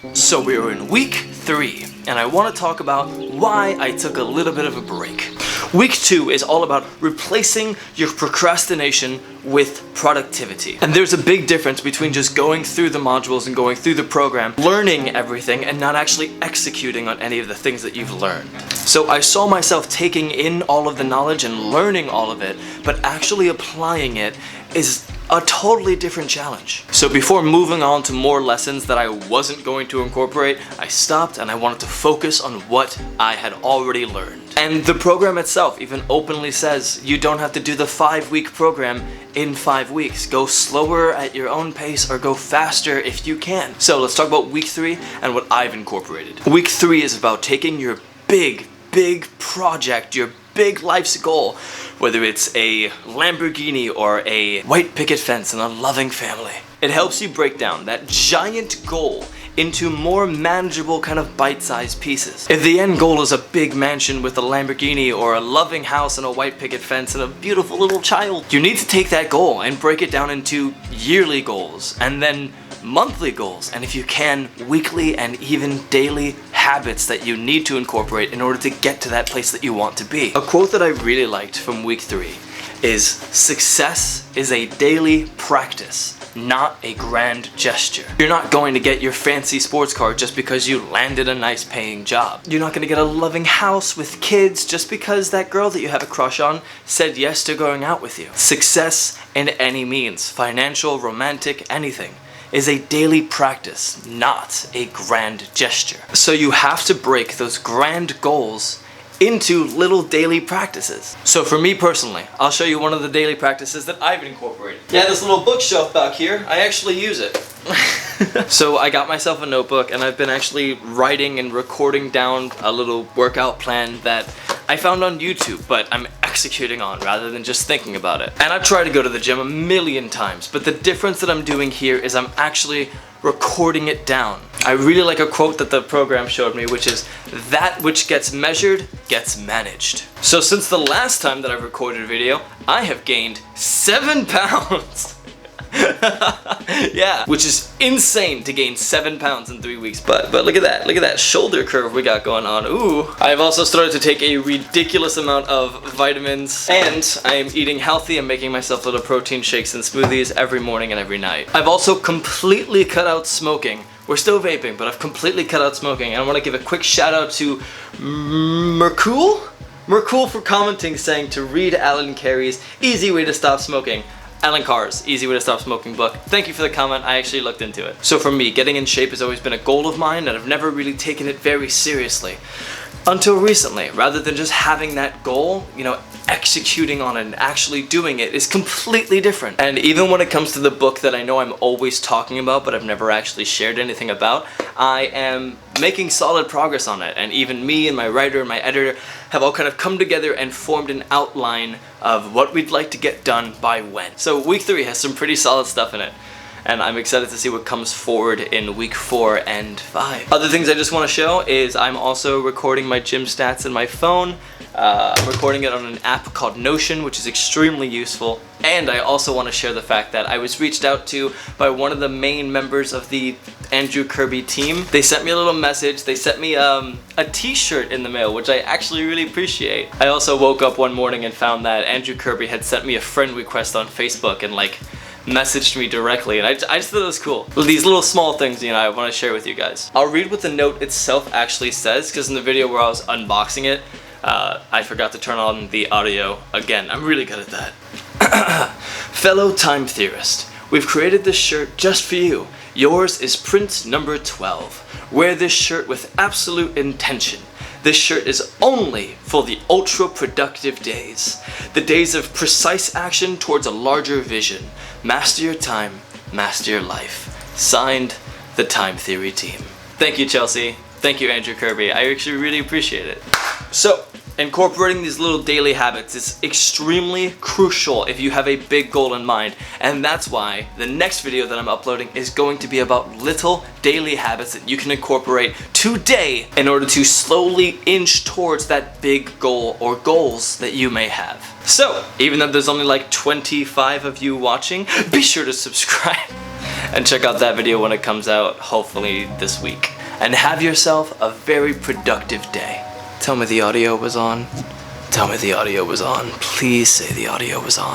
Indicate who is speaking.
Speaker 1: So we are in week 3, and I want to talk about why I took a little bit of a break. Week 2 is all about replacing your procrastination with productivity. And there's a big difference between just going through the modules and going through the program, learning everything, and not actually executing on any of the things that you've learned. So I saw myself taking in all of the knowledge and learning all of it, but actually applying it is a totally different challenge. So before moving on to more lessons that I wasn't going to incorporate, I stopped and I wanted to focus on what I had already learned. And the program itself even openly says you don't have to do the 5-week program in 5 weeks. Go slower at your own pace or go faster if you can. So let's talk about week 3 and what I've incorporated. Week 3 is about taking your big project, your big life's goal, whether it's a Lamborghini or a white picket fence and a loving family. It helps you break down that giant goal into more manageable kind of bite-sized pieces. If the end goal is a big mansion with a Lamborghini or a loving house and a white picket fence and a beautiful little child, you need to take that goal and break it down into yearly goals and then monthly goals, and if you can, weekly and even daily habits that you need to incorporate in order to get to that place that you want to be. A quote that I really liked from week 3 is, "Success is a daily practice, not a grand gesture." You're not going to get your fancy sports car just because you landed a nice paying job. You're not going to get a loving house with kids just because that girl that you have a crush on said yes to going out with you. Success in any means, financial, romantic, anything, is a daily practice, not a grand gesture. So you have to break those grand goals into little daily practices. So for me personally, I'll show you one of the daily practices that I've incorporated. Yeah, this little bookshelf back here, I actually use it. So I got myself a notebook and I've been actually writing and recording down a little workout plan that I found on YouTube, but I'm executing on rather than just thinking about it. And I've tried to go to the gym a million times, but the difference that I'm doing here is I'm actually recording it down. I really like a quote that the program showed me, which is, "That which gets measured gets managed." So since the last time that I've recorded a video, I have gained 7 pounds. Yeah, which is insane to gain 7 pounds in 3 weeks. But look at that shoulder curve we got going on. Ooh. I've also started to take a ridiculous amount of vitamins, and I am eating healthy and making myself little protein shakes and smoothies every morning and every night. I've also completely cut out smoking. We're still vaping, but I've completely cut out smoking, and I want to give a quick shout out to Mercool for commenting, saying to read Alan Carey's Easy Way to Stop Smoking. Alan Carr's Easy Way to Stop Smoking book. Thank you for the comment, I actually looked into it. So for me, getting in shape has always been a goal of mine, and I've never really taken it very seriously. Until recently, rather than just having that goal, executing on it and actually doing it is completely different. And even when it comes to the book that I know I'm always talking about, but I've never actually shared anything about, I am making solid progress on it. And even me and my writer and my editor have all kind of come together and formed an outline of what we'd like to get done by when. So week 3 has some pretty solid stuff in it, and I'm excited to see what comes forward in week 4 and 5. Other things I just want to show is I'm also recording my gym stats in my phone. I'm recording it on an app called Notion, which is extremely useful. And I also want to share the fact that I was reached out to by one of the main members of the Andrew Kirby team. They sent me a little message. They sent me a t-shirt in the mail, which I actually really appreciate. I also woke up one morning and found that Andrew Kirby had sent me a friend request on Facebook and messaged me directly, and I just thought it was cool. These little small things, I want to share with you guys. I'll read what the note itself actually says, because in the video where I was unboxing it, I forgot to turn on the audio again. I'm really good at that. Fellow time theorist, we've created this shirt just for you. Yours is print number 12. Wear this shirt with absolute intention. This shirt is only for the ultra-productive days. The days of precise action towards a larger vision. Master your time, master your life. Signed, the Time Theory team. Thank you, Chelsea. Thank you, Andrew Kirby. I actually really appreciate it. So, incorporating these little daily habits is extremely crucial if you have a big goal in mind, and that's why the next video that I'm uploading is going to be about little daily habits that you can incorporate today in order to slowly inch towards that big goal or goals that you may have. So, even though there's only 25 of you watching, be sure to subscribe. and check out that video when it comes out, hopefully this week. And have yourself a very productive day. Tell me the audio was on. Tell me the audio was on. Please say the audio was on.